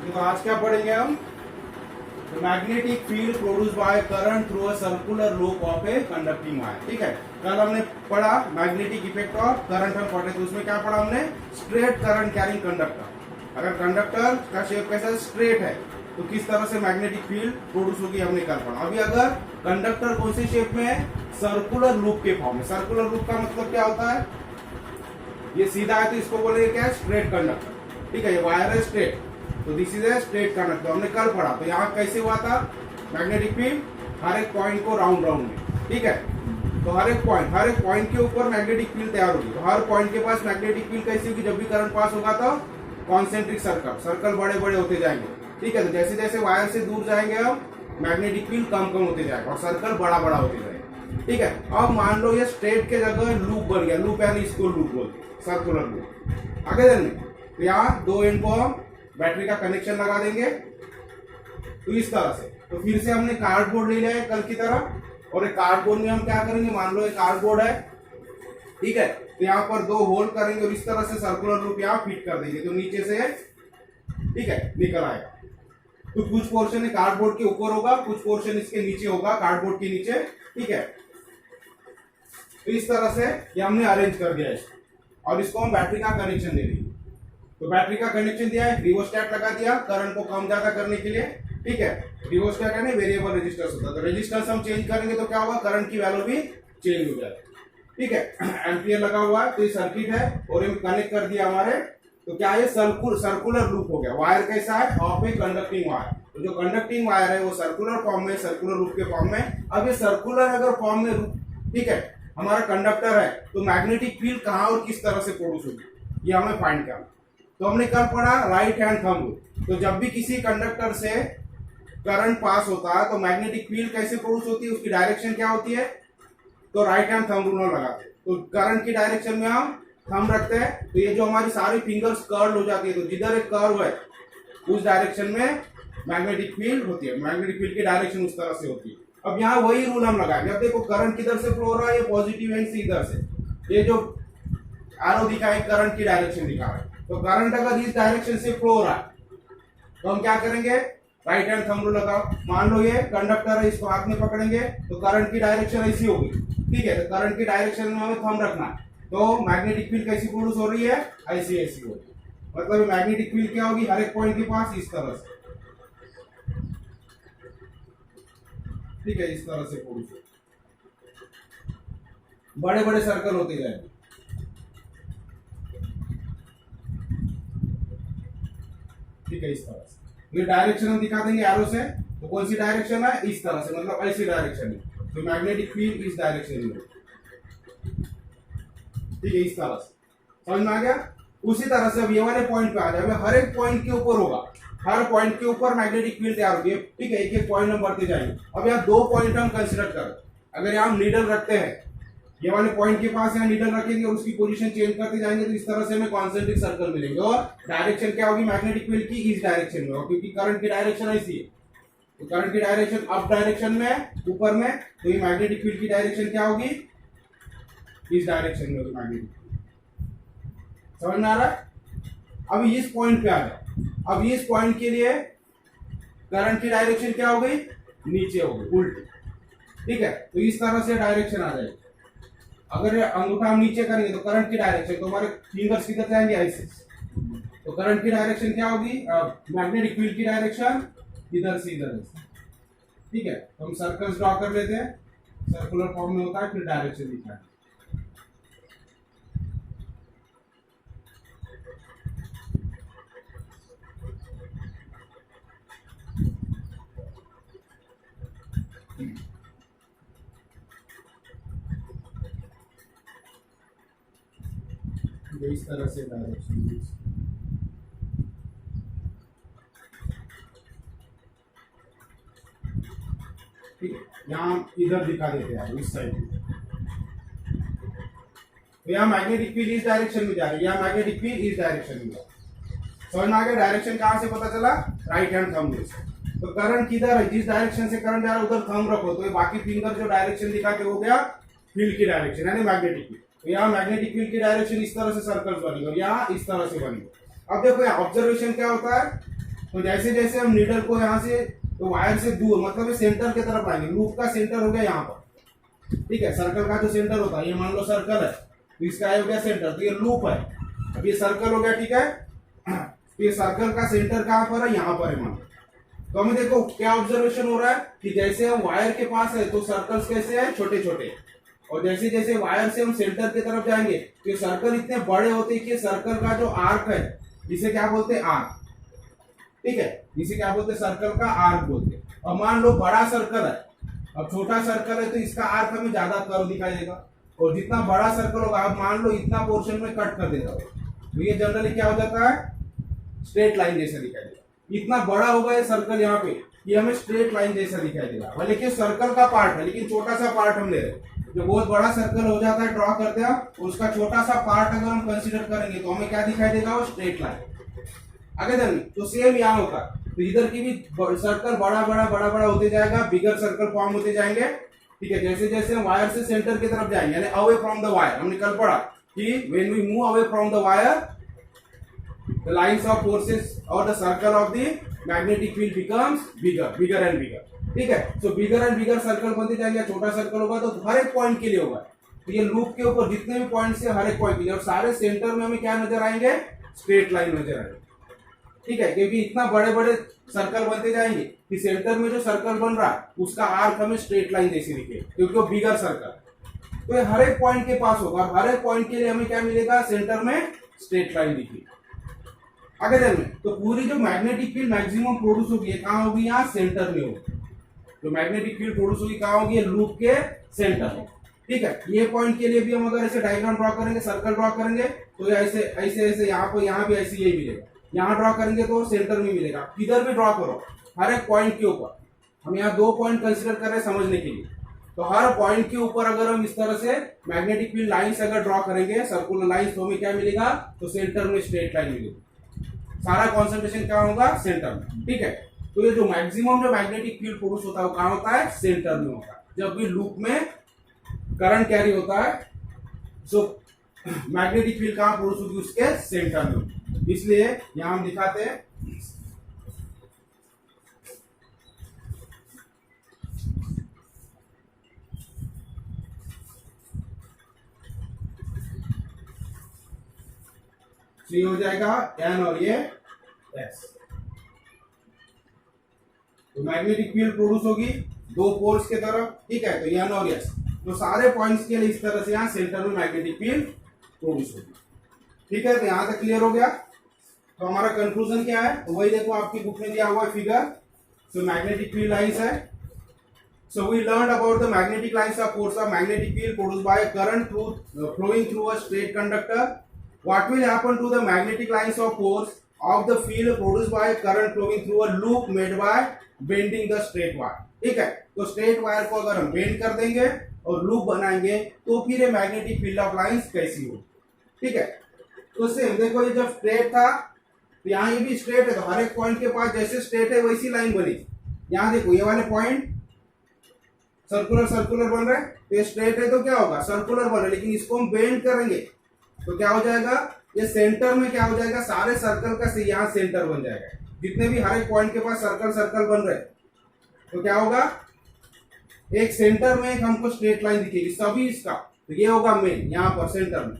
तो आज क्या पढ़ेंगे हम? Magnetic field produce by current through a circular loop of a conducting wire. ठीक है, कल हमने पढ़ा मैग्नेटिक इफेक्ट ऑफ करंट हम पढ़े, तो उसमें क्या पढ़ा हमने? Straight current carrying conductor. अगर कंडक्टर का शेप कैसा स्ट्रेट है तो किस तरह से मैग्नेटिक फील्ड प्रोड्यूस होगी हमने कल पढ़ा। अभी अगर कंडक्टर कौन सी शेप में है? सर्कुलर लूप के फॉर्म में। सर्कुलर लूप का मतलब क्या होता है? ये सीधा है तो इसको बोलेंगे क्या? Straight conductor. ठीक है, ये वायर है स्ट्रेट, तो this is a straight conductor. हमने कल पढ़ा, तो यहाँ कैसे हुआ था मैग्नेटिक फील्ड? हर एक पॉइंट को राउंड राउंड में। ठीक है, तो हर एक पॉइंट के ऊपर मैग्नेटिक फील्ड तैयार होगी। तो हर पॉइंट के पास मैग्नेटिक फील्ड कैसी होगी? जब भी करंट पास होगा तो कॉन्सेंट्रिक सर्कल बड़े बड़े होते जाएंगे। ठीक है, तो जैसे जैसे वायर से दूर जाएंगे हम मैग्नेटिक फील्ड कम कम होते जाएगा और सर्कल बड़ा बड़ा होते जाएगा। ठीक है, अब मान लो ये स्ट्रेट के जगह लूप बन गया। लूप यानी इसको लूप बोलते हैं, सर्कुलर लूप। आगे देने तो यहाँ दो एंड को हम बैटरी का कनेक्शन लगा देंगे, तो इस तरह से। तो फिर से हमने कार्डबोर्ड ले लिया है कल की तरह, और एक कार्डबोर्ड में हम क्या करेंगे? मान लो एक कार्डबोर्ड है, ठीक है, तो यहाँ पर दो होल करेंगे और इस तरह से सर्कुलर लूप यहाँ फिट कर देंगे, तो नीचे से ठीक है निकल आएगा। तो कुछ पोर्शन कार्डबोर्ड के ऊपर होगा, कुछ पोर्शन इसके नीचे होगा, कार्डबोर्ड के नीचे। ठीक है, तो इस तरह से ये हमने अरेंज कर दिया इसको, और इसको हम बैटरी का कनेक्शन दे देंगे। तो बैटरी का कनेक्शन दिया है, रिवोस्टैट लगा दिया करंट को कम ज्यादा करने के लिए। ठीक है, रिवोस्टैट है ना, वेरिएबल रेजिस्टेंस होता है, तो रेजिस्टेंस हम चेंज करेंगे तो क्या होगा? करंट की वैल्यू भी चेंज हो जाएगी। ठीक है, एम्पियर लगा हुआ है, तो ये सर्किट है और ये कनेक्ट कर दिया हमारे। तो क्या है? सर्कुलर लूप हो गया। वायर कैसा है? Of a conducting wire. तो जो कंडक्टिंग वायर है वो सर्कुलर फॉर्म में, सर्कुलर लूप के फॉर्म में। अब ये सर्कुलर अगर फॉर्म में, ठीक है, हमारा कंडक्टर है, तो मैग्नेटिक फील्ड कहाँ और किस तरह से प्रोड्यूस होगी ये हमें फाइंड करना। तो हमने कल पढ़ा राइट हैंड थंब रूल। तो जब भी किसी कंडक्टर से करंट पास होता है तो मैग्नेटिक फील्ड कैसे प्रोड्यूस होती है, उसकी डायरेक्शन क्या होती है? तो राइट हैंड थंब रूल लगाते हैं, तो करंट की डायरेक्शन में हम थंब रखते हैं, तो ये जो हमारी सारी फिंगर्स कर्ल हो जाती है, तो जिधर एक कर्व है उस डायरेक्शन में मैग्नेटिक फील्ड होती है। मैग्नेटिक फील्ड की डायरेक्शन उस तरह से होती है। अब यहाँ वही रूल हम लगाएंगे। अब देखो करंट किधर से फ्लो हो रहा है? ये पॉजिटिव एंड से इधर से। ये जो एरो दिखा है करंट की डायरेक्शन दिखा रहा है। तो करंट अगर इस डायरेक्शन से फ्लो हो रहा है तो हम क्या करेंगे? राइट हैंड थंब रूल लगाओ। मान लो ये कंडक्टर है, इसको हाथ में पकड़ेंगे तो करंट की डायरेक्शन ऐसी होगी। ठीक है, तो करंट की डायरेक्शन में हमें थंब रखना है, तो मैग्नेटिक फील्ड कैसी प्रोड्यूस हो रही है? ऐसी ऐसी होगी। मतलब मैग्नेटिक फील्ड क्या होगी? हर एक पॉइंट के पास इस तरह से। ठीक है, इस तरह से प्रोड्यूस होगी, बड़े बड़े सर्कल होते जाएंगे। ठीक है, इस तरह से। ये डायरेक्शन हम दिखा देंगे एरो से, तो कौन सी डायरेक्शन है? इस तरह से, मतलब ऐसी डायरेक्शन है। तो मैग्नेटिक फील्ड इस डायरेक्शन में। ठीक है, इस तरह से समझ में आ गया। उसी तरह से अब ये वाले पॉइंट पे आ जाए, हर एक पॉइंट के ऊपर होगा, हर पॉइंट के ऊपर मैग्नेटिक फील्ड तैयार होगी। ठीक है, एक एक पॉइंट हम बढ़ते जाएंगे। अब यहाँ दो पॉइंट हम कंसिडर करें। अगर यहाँ हम नीडल रखते हैं, ये वाले पॉइंट के पास यहाँ नीडल रखेंगे और उसकी पोजीशन चेंज करते जाएंगे, तो इस तरह से हमें कॉन्सेंट्रिक सर्कल मिलेंगे। और डायरेक्शन क्या होगी मैग्नेटिक फील्ड की? इस डायरेक्शन में, और क्योंकि करंट की डायरेक्शन ऐसी है, तो करंट की डायरेक्शन अप डायरेक्शन में, ऊपर में, तो ये मैग्नेटिक फील्ड की डायरेक्शन क्या होगी? इस डायरेक्शन में होगी मैग्नेटिक फील्ड। समझ में आ रहा है? अब इस पॉइंट पे आ जाए। अब इस पॉइंट के लिए करंट की डायरेक्शन क्या हो गई? नीचे हो गई, उल्टी। ठीक है, तो इस तरह से डायरेक्शन आ जाएगी। अगर अंगूठा हम नीचे करेंगे तो करंट की डायरेक्शन, तो हमारे फिंगर्स किधर जाएंगे? ऐसे। तो करंट की डायरेक्शन क्या होगी? मैग्नेटिक फील्ड की डायरेक्शन इधर से इधर है। ठीक है, तो हम सर्कल्स ड्रॉ कर लेते हैं, सर्कुलर फॉर्म में होता है, फिर डायरेक्शन दिखा है। इस तरह से डायरेक्शन। ठीक है, यहाँ इधर दिखा देते हैं इस साइड। तो यहाँ मैग्नेटिक फील्ड इस डायरेक्शन में जा रही है, यहाँ मैग्नेटिक फील्ड इस डायरेक्शन में जा रही है। समझ में आ गया? डायरेक्शन कहाँ से पता चला? राइट हैंड थंब रूल से। तो करंट किधर है? जिस डायरेक्शन से करंट जा रहा है उधर थंब रखो, तो ये बाकी फिंगर जो डायरेक्शन दिखा के हो गया फील्ड की डायरेक्शन, यानी मैग्नेटिक फील्ड। तो यहाँ मैग्नेटिक फील्ड की डायरेक्शन इस तरह से सर्कल्स बनेगी और यहाँ इस तरह से बनेगी। अब देखो यहाँ ऑब्जर्वेशन क्या होता है? तो जैसे जैसे हम नीडल को यहाँ से तो वायर से दूर मतलब सेंटर की तरफ आएंगे, लूप का सेंटर हो गया यहाँ पर, ठीक है। सर्कल का जो सेंटर होता है, ये मान लो सर्कल है तो इसका हो गया सेंटर, तो ये लूप है, अब ये सर्कल हो गया, ठीक है। तो ये सर्कल का सेंटर कहाँ पर है, यहाँ पर है मान लो। तो हमें देखो क्या ऑब्जर्वेशन हो रहा है कि जैसे हम वायर के पास है तो सर्कल्स कैसे हैं, छोटे छोटे, और जैसे जैसे वायर से हम सेंटर की तरफ जाएंगे तो ये सर्कल इतने बड़े होते हैं कि सर्कल का जो आर्क है जिसे क्या बोलते हैं, आर्क, ठीक है, जिसे क्या बोलते हैं, सर्कल का आर्क बोलते हैं। और मान लो बड़ा सर्कल है, अब छोटा सर्कल है तो इसका आर्क हमें ज्यादा कर्व दिखाई देगा, और जितना बड़ा सर्कल होगा, अब मान लो इतना पोर्शन में कट कर देगा तो ये जनरली क्या हो जाता है, स्ट्रेट लाइन जैसा दिखाई देगा। इतना बड़ा होगा ये सर्कल यहाँ पे, ये हमें स्ट्रेट लाइन जैसा दिखाई देगा, भले कि सर्कल का पार्ट है लेकिन छोटा सा पार्ट हम ले रहे हैं। जो बहुत बड़ा सर्कल हो जाता है ड्रॉ करते हैं, उसका छोटा सा पार्ट अगर हम कंसीडर करेंगे तो हमें क्या दिखाई देगा, वो स्ट्रेट लाइन। आगे देन तो सेम यहाँ होगा, तो इधर की भी सर्कल बड़ा बड़ा बड़ा बड़ा होते जाएगा, बिगर सर्कल फॉर्म होते जाएंगे, ठीक है। जैसे जैसे हम वायर से सेंटर की तरफ जाएंगे, यानी अवे फ्रॉम द वायर, हमने कल पढ़ा कि when we move away from the wire the lines of forces or the circle of the magnetic field becomes bigger and bigger, ठीक है। so bigger and bigger circle बनते जाएंगे, छोटा circle होगा तो हर एक पॉइंट के लिए होगा, तो ये लूप के ऊपर जितने भी पॉइंट है हर एक पॉइंट के लिए, और सारे सेंटर में हमें क्या नजर आएंगे, स्ट्रेट लाइन नजर आएंगे, ठीक है। क्योंकि इतना बड़े बड़े सर्कल बनते जाएंगे कि सेंटर में जो सर्कल बन रहा है उसका आर्क हमें स्ट्रेट लाइन जैसे दिखे, क्योंकि वो बिगर सर्कल, तो ये हर एक पॉइंट के पास होगा, और हर एक पॉइंट के लिए हमें क्या मिलेगा, सेंटर में स्ट्रेट लाइन दिखेगी। आगे चलते तो पूरी जो मैग्नेटिक फील्ड मैक्सिमम प्रोड्यूस होगी कहाँ होगी, यहाँ सेंटर में होगी। तो मैग्नेटिक फील्ड प्रोड्यूस होगी कहाँ होगी, लूप के सेंटर में, ठीक है। ये पॉइंट के लिए भी हम अगर ऐसे डायग्राम ड्रॉ करेंगे, सर्कल ड्रॉ करेंगे तो ऐसे ऐसे ऐसे यहाँ पर, यहाँ भी ऐसे यही मिलेगा, यहाँ ड्रॉ करेंगे तो सेंटर में मिलेगा। किधर भी ड्रॉ करो, हर एक पॉइंट के ऊपर, हम यहाँ 2 पॉइंट कंसिडर कर रहे हैं समझने के लिए, तो हर पॉइंट के ऊपर अगर हम इस तरह से मैग्नेटिक फील्ड लाइंस अगर ड्रॉ करेंगे, सर्कुलर लाइंस, तो हमें क्या मिलेगा, तो सेंटर में स्ट्रेट लाइन मिलेगी, सारा कॉन्सेंट्रेशन कहाँ होगा, सेंटर में, ठीक है। तो ये जो मैक्सिमम जो मैग्नेटिक फील्ड प्रोड्यूस होता है वो कहाँ होता है, सेंटर में होता है। जब भी लूप में करंट कैरी होता है सो मैग्नेटिक फील्ड कहाँ प्रोड्यूस होगी, उसके सेंटर में, इसलिए यहां हम दिखाते हैं। तो ये हो जाएगा एन और ये एस। तो मैग्नेटिक फील्ड प्रोड्यूस होगी 2 पोल्स के तरफ, ठीक है, तो एन और एस। तो सारे पॉइंट्स के लिए इस तरह से यहाँ सेंटर में मैग्नेटिक फील्ड प्रोड्यूस होगी, ठीक है। तो यहां तक क्लियर हो गया। तो हमारा कंक्लूजन क्या है, तो वही देखो आपकी बुक में दिया हुआ है figure. So magnetic field lines है। So we learned about the magnetic lines of force of magnetic field produced by a current flowing through a straight conductor. What will happen to the magnetic lines of force of the field produced by a current flowing through a loop made by bending the straight wire? ठीक है, तो straight wire को अगर हम bend कर देंगे और loop बनाएंगे तो फिर ये मैग्नेटिक फील्ड ऑफ लाइंस कैसी हो, ठीक है। तो सेम देखो, ये जब स्ट्रेट था तो यहाँ ये भी स्ट्रेट है, तो हर एक पॉइंट के पास जैसे स्ट्रेट है वैसी लाइन बनी। यहाँ देखो ये वाले पॉइंट सर्कुलर सर्कुलर बन रहा है, तो ये स्ट्रेट है तो क्या होगा, सर्कुलर बन रहा है, लेकिन इसको हम बेंड करेंगे तो क्या हो जाएगा, ये सेंटर में क्या हो जाएगा, सारे सर्कल का से यहाँ सेंटर बन जाएगा। जितने भी हर एक पॉइंट के पास सर्कल सर्कल बन रहे तो क्या होगा, एक सेंटर में एक हमको स्ट्रेट लाइन दिखेगी सभी इसका, तो ये होगा मेन यहाँ पर सेंटर में,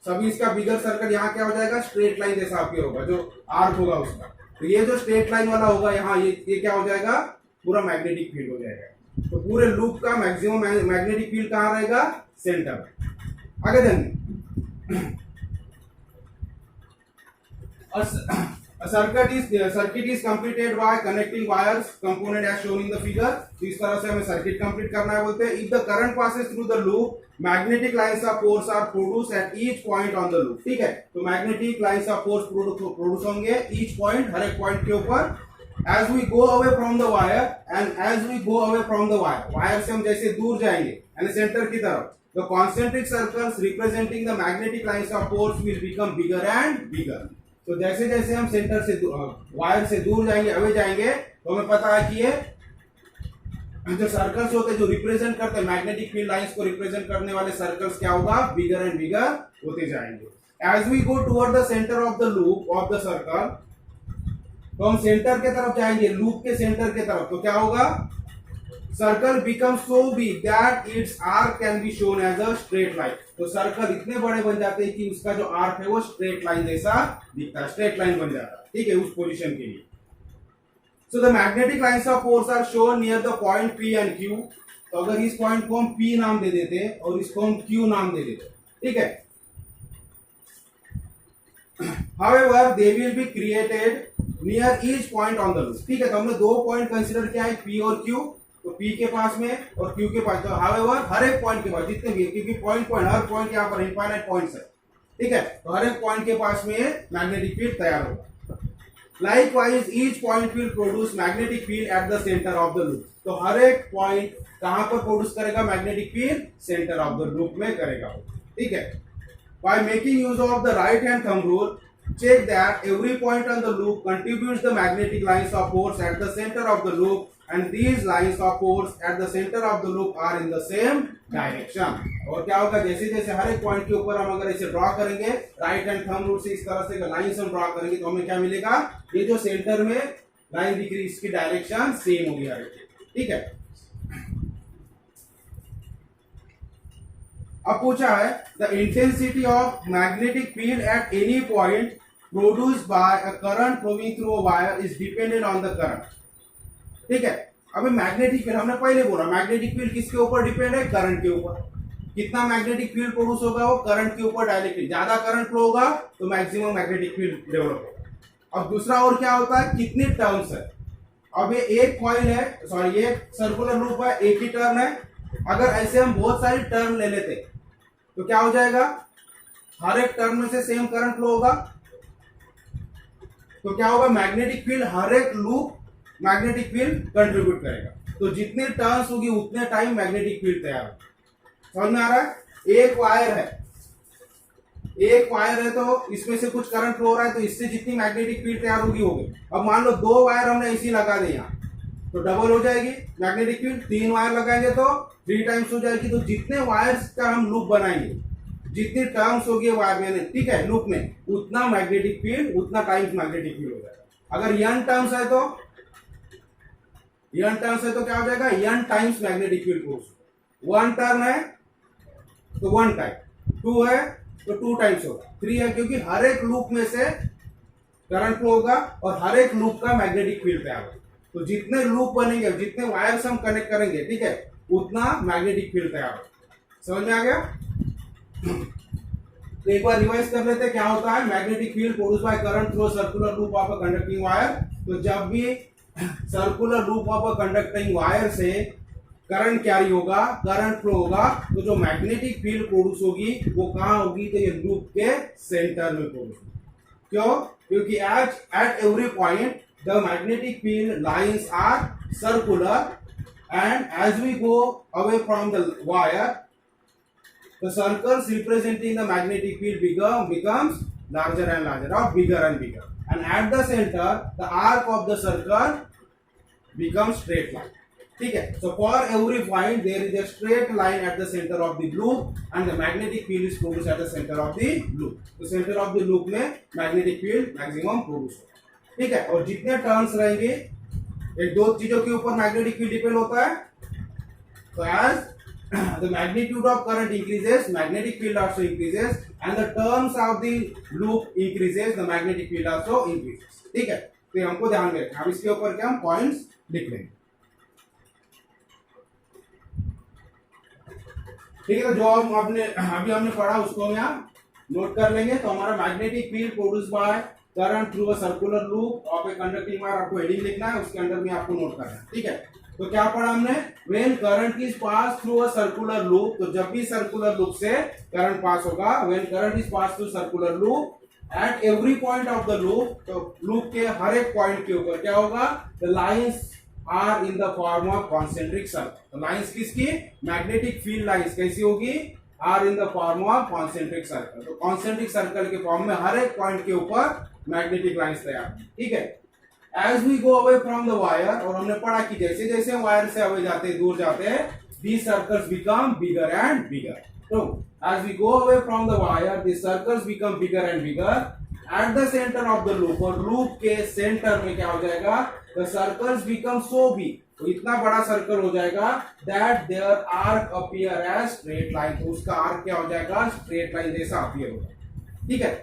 सभी इसका बिगर सर्कल यहाँ क्या हो जाएगा, स्ट्रेट लाइन जैसा आपके होगा, जो आर्क होगा उसका। तो ये जो स्ट्रेट लाइन वाला होगा यहाँ, ये क्या हो जाएगा, पूरा मैग्नेटिक फील्ड हो जाएगा। तो पूरे लूप का मैक्सिमम मैग्नेटिक फील्ड कहाँ रहेगा, सेंटर में। आगे देंगे a circuit is completed by connecting wires component as shown in the figure। तो इस तरह से हमें सर्किट कंप्लीट करना है बोलते हैं। if the current passes through the loop, magnetic lines of force are produced at each point on the loop। ठीक है, तो magnetic lines of force produce होंगे each point, हर एक पॉइंट के ऊपर। as we go away from the wire and as we go away from the wire, wire से हम जैसे दूर जाएंगे यानी सेंटर की तरफ, the concentric circles representing the magnetic lines of force will become bigger and bigger। तो जैसे जैसे हम सेंटर से वायर से दूर जाएंगे, अवे जाएंगे, तो हमें पता है कि ये जो सर्कल्स होते हैं जो रिप्रेजेंट करते हैं मैग्नेटिक फील्ड लाइंस को रिप्रेजेंट करने वाले सर्कल्स क्या होगा, बिगर एंड बिगर होते जाएंगे। As we go toward the centre of the loop of the circle, तो हम सेंटर के तरफ जाएंगे, लूप के सेंटर के तरफ, तो क्या होगा, circle become so big that its arc can be shown as a straight line. तो सर्कल इतने बड़े बन जाते हैं कि उसका जो आर्क है वो स्ट्रेट लाइन जैसा दिखता है, स्ट्रेट लाइन बन जाता है, ठीक है, उस पोजीशन के लिए। So the magnetic lines of force are shown near the point P and Q। तो अगर इस पॉइंट को हम P नाम दे देते और इसको हम Q नाम दे देते, ठीक है। However, they will be created near each point on the loop, ठीक है। तो हमने दो पॉइंट कंसीडर किया है, P और Q। तो P के पास में और Q के पास, तो however हर एक पॉइंट के पास जितने भी, क्योंकि पॉइंट हर पॉइंट यहाँ पर इनफाइनाइट पॉइंट्स है, ठीक है, तो हर एक पॉइंट के पास में मैग्नेटिक फील्ड तैयार होगा। Likewise, each point will produce magnetic field at the center of the loop। तो हर एक पॉइंट कहां पर प्रोड्यूस करेगा magnetic field, centre of the loop में करेगा, ठीक है। By making use of the right hand thumb rule, check that every point on the loop contributes the magnetic lines of force at the center of the loop, and these lines of force at the center of the loop are in the same direction। और क्या होगा, जैसे जैसे हर एक पॉइंट के ऊपर हम अगर इसे ड्रॉ करेंगे राइट हैंड थंब रूल से, इस तरह से लाइंस हम ड्रॉ करेंगे, तो हमें क्या मिलेगा, ये जो सेंटर में लाइन दिख रही है इसकी डायरेक्शन सेम होगी हर एक, ठीक है। अब पूछा है the intensity of magnetic field at any point produced by a current flowing through a wire is dependent on the current, ठीक है। अभी मैग्नेटिक फील्ड हमने पहले बोला, मैग्नेटिक फील्ड किसके ऊपर डिपेंड है, करंट के ऊपर। कितना मैग्नेटिक फील्ड प्रोड्यूस होगा, वो करंट के ऊपर डायरेक्टली, ज्यादा करंट फ्लो होगा तो मैक्सिमम मैग्नेटिक फील्ड डेवलप होगा। अब दूसरा और क्या होता है, कितने टर्न्स है। अब ये एक कॉइल है, सॉरी ये सर्कुलर लूप है, एक ही टर्न है। अगर ऐसे हम बहुत सारी टर्न ले लेते तो क्या हो जाएगा, हर एक टर्न में से सेम करंट फ्लो होगा, तो क्या होगा, मैग्नेटिक फील्ड हर एक लूप मैग्नेटिक फील्ड कंट्रीब्यूट करेगा। तो जितने टर्न्स होगी उतने टाइम मैग्नेटिक फील्ड तैयार होगा। समझ में आ रहा है। एक वायर है तो इसमें से कुछ करंट फ्लो हो रहा है, तो इससे जितनी मैग्नेटिक फील्ड तैयार होगी होगी। अब मान लो दो वायर हमने ऐसी लगा दी यहाँ, तो डबल हो जाएगी मैग्नेटिक फील्ड। तीन वायर लगाएंगे तो 3 टाइम्स हो जाएगी। तो जितने वायर्स का हम लूप बनाएंगे, जितनी टर्म्स होगी वायर में, ठीक है, लूप में, उतना मैग्नेटिक फील्ड, उतना टाइम्स मैग्नेटिक फील्ड हो जाएगा। अगर n टर्म्स है तो क्या हो जाएगा, n times magnetic field force. 1 turn है तो 1 टाइम, 2 है तो 2 टाइम्स होगा, 3 है क्योंकि हर एक लूप में से करंट फ्लो होगा और हर एक लूप का मैग्नेटिक फील्ड तैयार होगा। तो जितने लूप बनेंगे, जितने वायर्स हम कनेक्ट करेंगे, ठीक है, उतना मैग्नेटिक फील्ड तैयार होगा। समझ में आ गया। तो एक बार रिवाइज कर लेते हैं क्या होता है। Magnetic field produced by current through circular loop of a conducting wire. तो जब भी circular loop of a conducting wire से करंट कैरी होगा, करंट फ्लो होगा, तो जो मैग्नेटिक फील्ड प्रोड्यूस होगी वो कहां होगी, तो ये लूप के सेंटर में प्रोड्यूस होगी। क्यों, क्योंकि at every point the magnetic field lines are circular and as we go away from the wire, the circles representing the magnetic field becomes larger and larger, or bigger and bigger, and at the center the arc of the circle becomes straight line, ठीक है। So for every point there is a straight line at the center of the loop and the magnetic field is produced at the center of the loop। तो center of the loop में magnetic field maximum produce होगा, ठीक है। और जितने turns रहेंगे, एक दो चीजों के ऊपर मैग्नेटिक फील्ड डिपेंड होता है। तो as the magnitude of current increases, magnetic field also increases, and the terms of the loop increases, the magnetic field also increases, ठीक है। तो हमको ध्यान में रखना। अब इसके ऊपर क्या हम पॉइंट्स लिख लेंगे, ठीक है। तो जो अभी हमने पढ़ा उसको हम यहाँ नोट कर लेंगे। तो हमारा magnetic field produce by current through a circular loop of a conducting wire, आपको हेडिंग लिखना है, उसके अंदर में आपको नोट करना है, ठीक है। तो क्या पढ़ा हमने, when current is pass through a circular loop. तो जब भी सर्कुलर लूप से करंट पास होगा, when current is pass through circular loop at every point of the loop, तो लूप के हर एक पॉइंट के ऊपर क्या होगा, the lines are in the form of concentric circle. तो लाइंस किसकी, मैग्नेटिक फील्ड लाइंस कैसी होगी, are in the form of concentric circle. तो कॉन्सेंट्रिक सर्कल के फॉर्म में हर एक पॉइंट के ऊपर मैग्नेटिक लाइंस तैयार, ठीक है। As we go away from the wire, और हमने पढ़ा कि जैसे जैसे वायर से अवे जाते हैं, दूर जाते हैं, these circles become bigger and bigger. So as we go away from the wire, these circles become bigger and bigger, at the centre of the loop, और लूप के सेंटर में क्या हो जाएगा, the circles become so big, तो इतना बड़ा circle हो जाएगा that their arc appear as straight line, तो उसका आर्क क्या हो जाएगा, स्ट्रेट लाइन जैसा अपीयर होगा, ठीक है।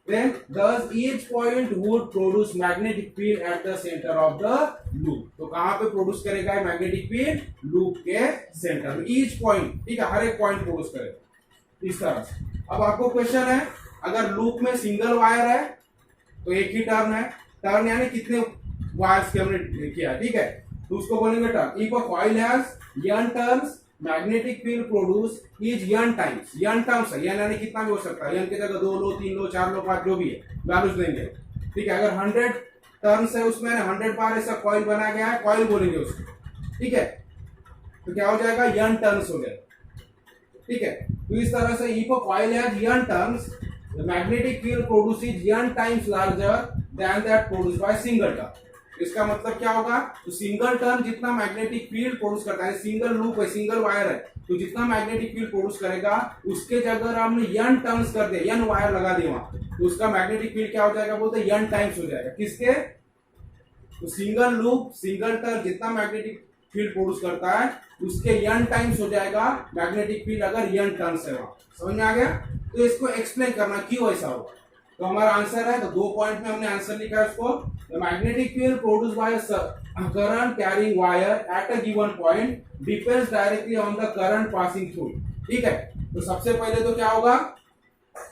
Then thus each point would produce magnetic field at the center of the loop, तो कहां पे प्रोड्यूस करेगा मैग्नेटिक फील्ड, लूप के सेंटर में, ईच पॉइंट, ठीक है, हर एक पॉइंट प्रोड्यूस करेगा इस तरह से। अब आपको क्वेश्चन है, अगर लूप में सिंगल वायर है तो एक ही टर्न है, टर्न यानी कितने वायर्स के हमने किया, ठीक है, तो उसको बोलेंगे turn. If a coil has n turns, magnetic field produce is n times, n terms है, n यानी कितना भी हो सकता है, n की जगह 2 लो, 3 लो, 4 लो, 5 जो भी है वैल्यूज लेंगे, ठीक है। अगर 100 टर्न्स है उसमें 100 बार ऐसा कॉइल बना गया है, कॉइल बोलेंगे उसको, ठीक है, तो क्या हो जाएगा, n टर्न्स हो गए, ठीक है। तो इस तरह से if a coil has n turns, the magnetic field produce n times larger than that produced by single turn. इसका मतलब क्या होगा, तो सिंगल टर्न जितना मैग्नेटिक फील्ड प्रोड्यूस करता है, सिंगल लूप है, सिंगल वायर है, तो जितना मैग्नेटिक फील्ड प्रोड्यूस करेगा उसके जगह हमने n टर्न्स कर दे, n वायर लगा दे वहां, तो उसका मैग्नेटिक फील्ड क्या हो जाएगा, बोलते हैं n टाइम्स हो जाएगा, किसके, तो सिंगल लूप सिंगल टर्न जितना मैग्नेटिक फील्ड प्रोड्यूस करता है उसके n टाइम्स हो जाएगा मैग्नेटिक फील्ड, अगर n टर्न्स है वहां, समझ में आ गया। तो इसको एक्सप्लेन करना क्यों ऐसा होगा, तो हमारा आंसर है, तो 2 पॉइंट में हमने आंसर लिखा है उसको, the magnetic field produce by current carrying wire at a given point depends directly on the current passing through, ठीक है। तो सबसे पहले तो क्या होगा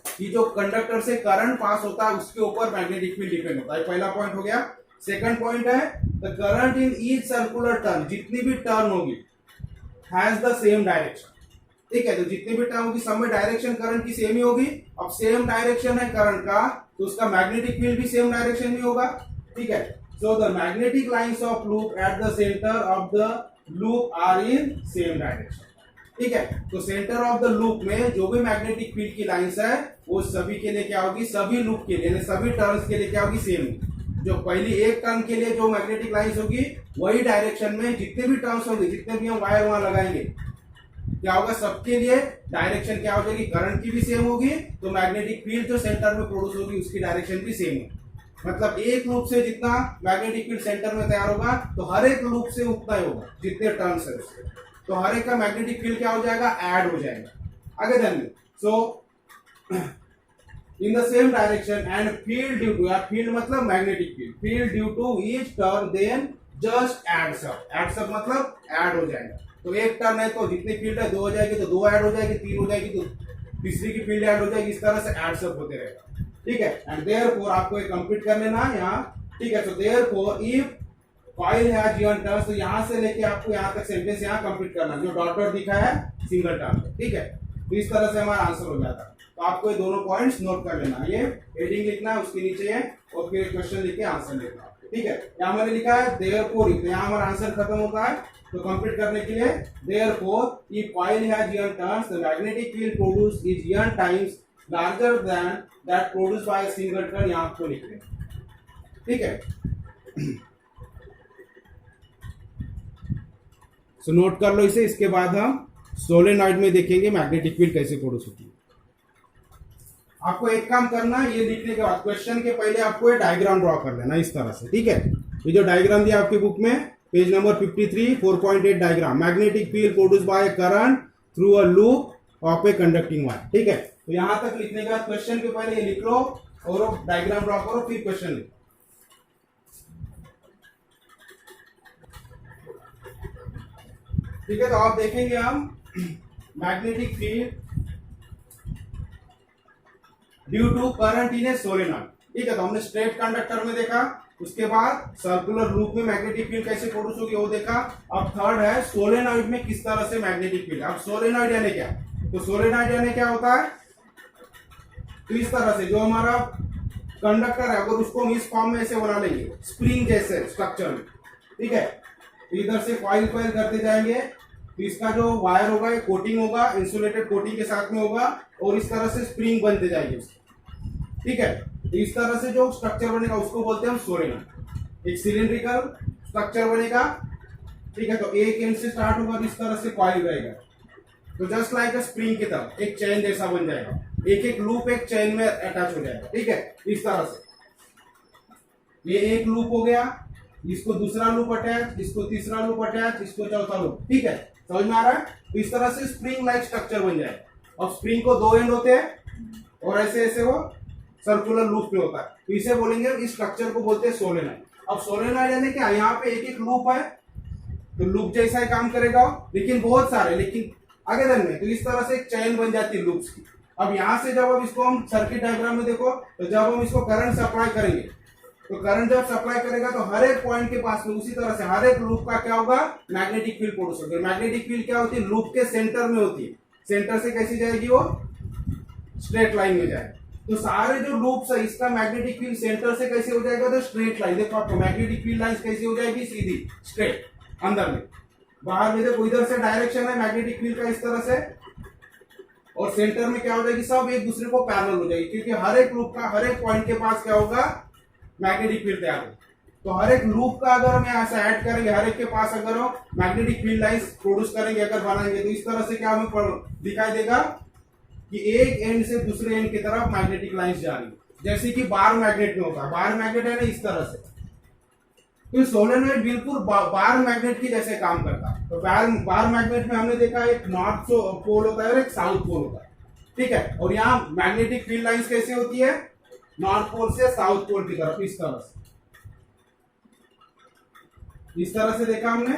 कि जो कंडक्टर से करंट पास होता है उसके ऊपर मैग्नेटिक फील्ड डिपेंड होता है, पहला पॉइंट हो गया। सेकंड पॉइंट है the current in each circular turn, जितनी भी टर्न होगी हैज द सेम डायरेक्शन, ठीक है, तो जितनी भी टर्न होगी सब में डायरेक्शन करंट की सेम ही होगी। अब सेम डायरेक्शन है करंट का, तो उसका मैग्नेटिक फील्ड भी सेम डायरेक्शन में होगा, ठीक है। So the magnetic lines of loop at the centre of the loop are in same direction, ठीक है। तो सेंटर ऑफ द लूप में जो भी मैग्नेटिक फील्ड की लाइंस है वो सभी के लिए क्या होगी, सभी लूप के लिए, सभी टर्न्स के लिए क्या होगी, सेम होगी। जो पहली एक टर्न के लिए जो मैग्नेटिक लाइंस होगी वही डायरेक्शन में जितने भी टर्न्स होंगे, जितने भी हम वायर वहां लगाएंगे, क्या होगा, सबके लिए डायरेक्शन क्या हो जाएगी, करंट की भी सेम होगी, तो मैग्नेटिक फील्ड जो सेंटर में प्रोड्यूस होगी उसकी डायरेक्शन भी सेम होगी। मतलब एक लूप से जितना मैग्नेटिक फील्ड सेंटर में तैयार होगा तो हर एक लूप से उतना ही होगा जितने टर्न्स है उसके, तो हर एक का मैग्नेटिक फील्ड क्या हो जाएगा, ऐड हो जाएगा। आगे ध्यान दें, so in the same direction and field due to, field मतलब magnetic field, field due to each turn then just adds up मतलब ऐड हो जाएगा। तो एक टर्न है तो जितनी फील्ड है 2 हो जाएगी, तो 2 ऐड हो जाएगी, 3 हो जाएगी तो तीसरी की फील्ड ऐड हो जाएगी, इस तरह से एड्स अप होते रहेगा, ठीक है। एंड देयरफॉर आपको एक कंप्लीट कर लेना है यहाँ, ठीक है। तो therefore if coil has n turns, तो यहाँ से लेके आपको यहाँ तक सेंटेंस यहाँ कंप्लीट करना, जो डॉट डॉट दिखा है सिंगल टर्न, ठीक है। तो इस तरह से हमारा आंसर हो जाता है। तो आपको ये दोनों पॉइंट्स नोट कर लेना, ये हेडिंग लिखना है, उसके नीचे है और फिर क्वेश्चन लिख के आंसर लिखना, ठीक है। यहाँ मैंने लिखा है देयरफॉर, तो यहाँ हमारा आंसर खत्म होता है। तो कंप्लीट करने के लिए therefore if coil has n turns the magnetic field produce is n times larger than that produced by a single turn, यहाँ आपको लिख लें, ठीक है। सो नोट कर लो इसे, इसके बाद हम सोलेनॉइड में देखेंगे मैग्नेटिक फील्ड कैसे प्रोड्यूस होती है। आपको एक काम करना, ये लिखने के बाद क्वेश्चन के पहले आपको ये डायग्राम ड्रॉ कर लेना इस तरह से, ठीक है। ये जो डायग्राम दिया आपकी बुक में page number 53 4.8 diagram, magnetic field produce by current through a loop of a conducting wire, ठीक है। तो यहां तक लिखने के बाद क्वेश्चन के पहले ये लिख लो और डायग्राम ड्रॉ करो, फिर क्वेश्चन लिखो, ठीक है। तो आप देखेंगे हम magnetic field due to current in a solenoid, ठीक है। तो हमने स्ट्रेट कंडक्टर में देखा, उसके बाद सर्कुलर लूप में मैग्नेटिक फील्ड कैसे प्रोड्यूस होगी वो देखा। अब थर्ड है सोलेनॉइड में किस तरह से मैग्नेटिक फील्ड। अब सोलेनॉइड यानी क्या, तो सोलेनॉइड यानी क्या होता है, तो इस तरह से जो हमारा कंडक्टर है अगर उसको हम इस फॉर्म में ऐसे बना लेंगे, स्प्रिंग जैसे स्ट्रक्चर में, ठीक है। तो इधर से कॉइल कॉइल करते जाएंगे, तो इसका जो वायर होगा ये कोटिंग होगा, इंसुलेटेड कोटिंग के साथ में होगा और इस तरह से स्प्रिंग बनते जाएंगे, ठीक है। तो इस तरह से जो स्ट्रक्चर बनेगा उसको बोलते हैं हम सोलेनॉइड। एक सिलिंड्रिकल स्ट्रक्चर बनेगा, ठीक है। तो एक एंड से स्टार्ट होगा, इस तरह से कॉइल रहेगा, तो जस्ट लाइक अ स्प्रिंग की तरह एक चेन जैसा बन जाएगा, एक एक लूप एक चेन में अटैच हो जाएगा, ठीक है। इस तरह से ये एक लूप हो गया, इसको दूसरा लूप अटैच, इसको तीसरा लूप अटैच, इसको चौथा लूप, ठीक है। समझ में आ रहा है? तो इस तरह से स्प्रिंग लाइक स्ट्रक्चर बन जाएगा। अब स्प्रिंग को दो एंड होते हैं और ऐसे ऐसे वो सर्कुलर लूप पे होता है, तो इसे बोलेंगे, इस स्ट्रक्चर को बोलते हैं सोलेनॉइड। अब सोलेनॉइड यानी क्या, यहाँ पे एक एक लूप है तो लूप जैसा ही काम करेगा, लेकिन बहुत सारे, लेकिन आगे दिन में तो इस तरह से एक चेन बन जाती है लूप्स की। अब यहां से जब अब इसको हम सर्किट डायग्राम में देखो, तो जब हम इसको करंट सप्लाई करेंगे, तो करंट जब सप्लाई करेगा तो हर एक पॉइंट के पास में उसी तरह से हर एक लूप का क्या होगा, मैग्नेटिक फील्ड प्रोड्यूस होगा। मैग्नेटिक फील्ड क्या होती है, लूप के सेंटर में होती है। सेंटर से कैसी जाएगी, वो स्ट्रेट लाइन में जाएगी। तो सारे जो लूप्स है इसका मैग्नेटिक फील्ड सेंटर से कैसे हो जाएगा, तो स्ट्रेट लाइन। देखो आपको मैग्नेटिक फील्ड लाइन कैसी हो जाएगी, सीधी स्ट्रेट अंदर में। बाहर में देखो इधर से डायरेक्शन है मैग्नेटिक फील्ड का इस तरह से, और सेंटर में क्या हो जाएगी, सब एक दूसरे को पैरेलल हो जाएगी, क्योंकि हर एक लूप का हर एक पॉइंट के पास क्या होगा, मैग्नेटिक फील्ड तैयार होगा। तो हर एक लूप का अगर हम यहाँ से ऐड करेंगे, हर एक के पास अगर हम मैग्नेटिक फील्ड लाइंस प्रोड्यूस करेंगे, अगर बनाएंगे, तो इस तरह से क्या हमें दिखाई देगा कि एक एंड से दूसरे एंड की तरफ मैग्नेटिक लाइंस जा रही है, जैसे कि बार मैग्नेट में होता है। बार मैग्नेट है ना, इस तरह से। तो सोलेनॉइड बिल्कुल बार मैग्नेट की जैसे काम करता है। तो बार मैग्नेट में हमने देखा एक नॉर्थ पोल होता है और एक साउथ पोल होता है, ठीक है। और यहाँ मैग्नेटिक फील्ड लाइंस कैसे होती है, नॉर्थ पोल से साउथ पोल की तरफ, इस तरह से, इस तरह से देखा हमने।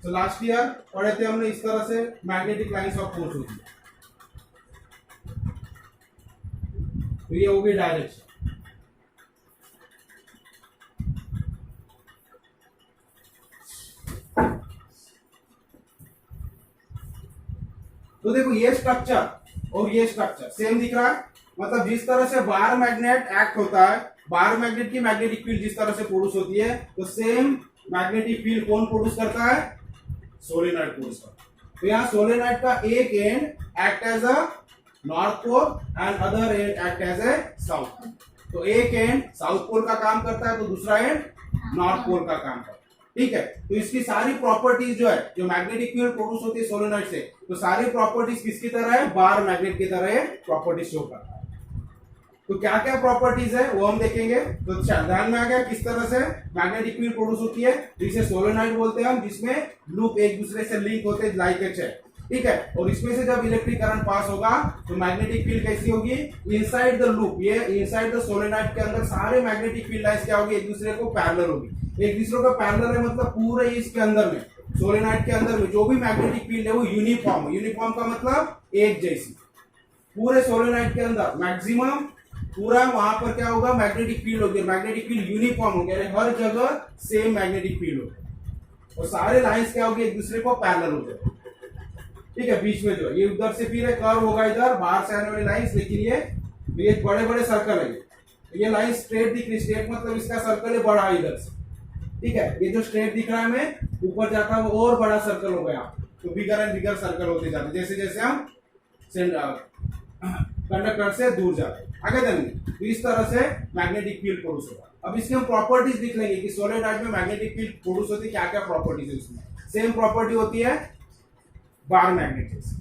तो लास्ट ईयर पढ़े थे हमने, इस तरह से मैग्नेटिक लाइंस ऑफ फोर्स होती है। तो ये होगी डायरेक्शन। तो देखो ये स्ट्रक्चर और ये स्ट्रक्चर सेम दिख रहा है, मतलब जिस तरह से बार मैग्नेट एक्ट होता है, बार मैग्नेट की मैग्नेटिक फील्ड जिस तरह से प्रोड्यूस होती है, तो सेम मैग्नेटिक फील्ड कौन प्रोड्यूस करता है, सोलेनॉइड प्रोड्यूस करता है। तो यहाँ सोलेनॉइड का एक end act as a north pole and other end act as a south pole. तो एक एंड साउथ पोल का काम करता है, तो दूसरा एंड नॉर्थ पोल का काम करता है, ठीक है। तो इसकी सारी प्रॉपर्टीज जो है, जो मैग्नेटिक फील्ड प्रोड्यूस होती है सोलेनॉइड से, तो सारी प्रॉपर्टीज किसकी तरह है, बार मैग्नेट की तरह है, प्रॉपर्टीज शो करता है। तो क्या क्या प्रॉपर्टीज है वो हम देखेंगे। तो ध्यान में आ गया किस तरह से मैग्नेटिक फील्ड प्रोड्यूस होती है। तो इसे सोलेनॉइड बोलते हैं हम, जिसमें लूप एक दूसरे से लिंक होते हैं लाइक ए चेन, ठीक है। और इसमें से जब इलेक्ट्रिक करंट पास होगा तो मैग्नेटिक फील्ड कैसी होगी, इनसाइड द लूप, ये इनसाइड द सोलेनॉइड के अंदर सारे मैग्नेटिक फील्ड लाइंस क्या होगी, एक दूसरे को पैरेलल होगी। एक दूसरे को पैरेलल है मतलब पूरे इसके अंदर में, सोलेनॉइड के अंदर में जो भी मैग्नेटिक फील्ड है वो यूनिफॉर्म है। यूनिफॉर्म का मतलब एक जैसी, पूरे सोलेनॉइड के अंदर मैक्सिमम पूरा वहां पर क्या होगा, मैग्नेटिक फील्ड होगी। मैग्नेटिक फील्ड यूनिफॉर्म हो गया, हर जगह सेम मैग्नेटिक फील्ड होगी, और सारे लाइंस क्या होगी, एक दूसरे को पैरेलल हो जाएंगे, ठीक है। बीच में जो है ये उधर से फिर कर्व होगा, इधर बाहर से आने वाली लाइंस, लेकिन ये बड़े बड़े सर्कल है। ये लाइन स्ट्रेट दिख रही, स्ट्रेट मतलब इसका सर्कल है बड़ा इधर से, ठीक है। ये जो स्ट्रेट दिख रहा है हमें ऊपर जाता है वो और बड़ा सर्कल हो गया, तो बिगर एंड बिगर सर्कल होते जाते जैसे जैसे हम कंडक्टर से दूर जाते आगे देंगे। तो इस तरह से मैग्नेटिक फील्ड प्रोड्यूस होगा। अब इसकी हम प्रॉपर्टीज देख लेंगे कि सोलेनॉइड में मैग्नेटिक फील्ड प्रोड्यूस होती है, क्या क्या प्रॉपर्टीज है उसमें। सेम प्रॉपर्टी होती है बार मैग्नेट जैसी।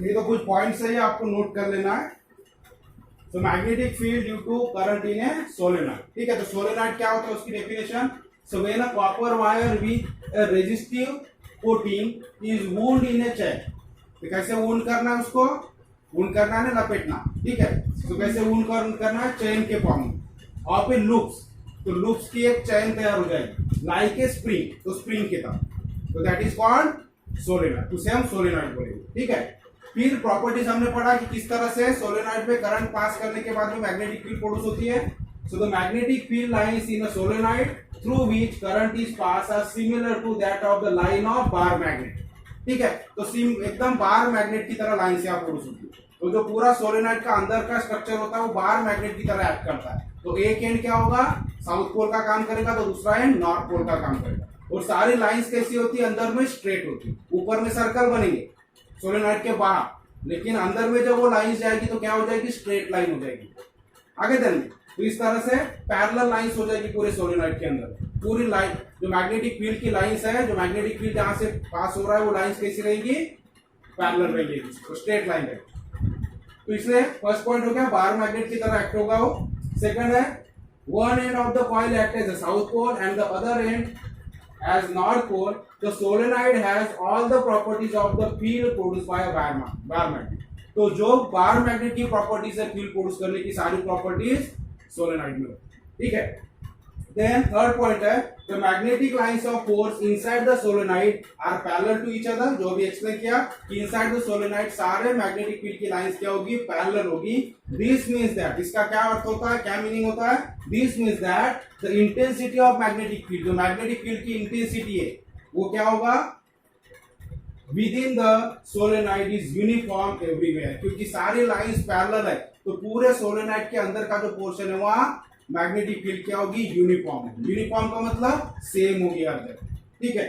ये तो कुछ पॉइंट्स है, आपको नोट कर लेना है। तो magnetic field due to current in a solenoid, ठीक है। तो सोलेनॉइड क्या होता है उसकी definition, so when a copper wire with a resistive coating is wound in a chain. तो कैसे वूंड करना है उसको, वूंड करना है ना, लपेटना, ठीक है। तो कैसे वूंड करना है, चेन के फॉर्म में, और फिर लूप्स, तो लूप्स की एक चेन तैयार हो जाएगी लाइक ए स्प्रिंग, तो स्प्रिंग के तरह, तो दैट इज कॉल्ड सोलेनॉइड, उसे हम सोलेनॉइड बोलेंगे, ठीक है। फिर प्रॉपर्टीज हमने पढ़ा कि किस तरह से सोलेनॉइड पे करंट पास करने के बाद में मैग्नेटिक फील्ड प्रोड्यूस होती है। So the magnetic field lines in a solenoid through which current is pass are similar to that of the line of bar magnet, ठीक है। तो एकदम बार मैग्नेट की तरह लाइन से यहाँ प्रोड्यूस होती है। तो जो पूरा सोलेनॉइड का अंदर का स्ट्रक्चर होता है वो बार मैग्नेट की तरह एक्ट करता है। तो एक एंड क्या होगा, साउथ पोल का काम करेगा, तो दूसरा एंड नॉर्थ पोल का काम करेगा। और सारी लाइंस कैसी होती है, अंदर में स्ट्रेट होती है, ऊपर में सर्कल बनेंगे सोलेनॉइड के बाहर, लेकिन अंदर में जब वो लाइंस जाएगी तो क्या हो जाएगी, स्ट्रेट लाइन हो जाएगी आगे देंगे। तो इस तरह से पैरेलल लाइंस हो जाएगी पूरे सोलेनॉइड के अंदर, पूरी लाइन जो मैग्नेटिक फील्ड की लाइंस है, जो मैग्नेटिक फील्ड जहां से पास हो रहा है वो लाइंस कैसी रहेंगी, पैरेलल रहेंगी, तो स्ट्रेट लाइन है। तो इसलिए फर्स्ट पॉइंट हो गया, बार मैग्नेट की तरह एक्ट होगा वो। सेकंड है one end of the coil act as a south pole and the other end as north pole. The solenoid has all the properties of the field produced by a bar magnet. तो जो bar magnet की properties है field produce करने की, सारी properties solenoid में, ठीक है। देन थर्ड पॉइंट है the magnetic lines of force inside the solenoid are parallel to each other. जो भी एक्सप्लेन किया कि इनसाइड द सोलेनॉइड सारे मैग्नेटिक फील्ड की लाइंस क्या होगी, पैरेलल होगी। दिस मींस दैट, इसका क्या अर्थ होता है, क्या मीनिंग होता है, this means that the intensity of magnetic field, जो मैग्नेटिक फील्ड की इंटेंसिटी है वो क्या होगा, within the solenoid is uniform everywhere, क्योंकि सारी लाइंस पैरेलल है तो पूरे सोलेनॉइड के अंदर का जो पोर्शन है वहां मैग्नेटिक फील्ड क्या होगी, यूनिफॉर्म है। यूनिफॉर्म का मतलब सेम होगी हर जगह, ठीक है।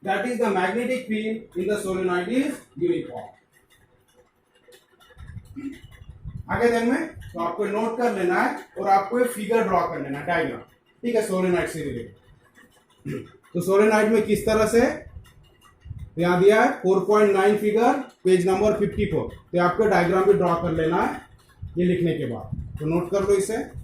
That is the magnetic field in the solenoid is uniform. आगे देन में तो आपको नोट कर लेना है और आपको एक फिगर ड्रॉ कर लेना है, डायग्राम, ठीक है, सोलेनॉइड से रिलेटेड। तो सोलेनॉइड में किस तरह से यहां दिया है 4.9 फिगर, पेज नंबर 54। तो आपको डायग्राम भी ड्रॉ कर लेना है ये लिखने के बाद, तो नोट कर लो इसे।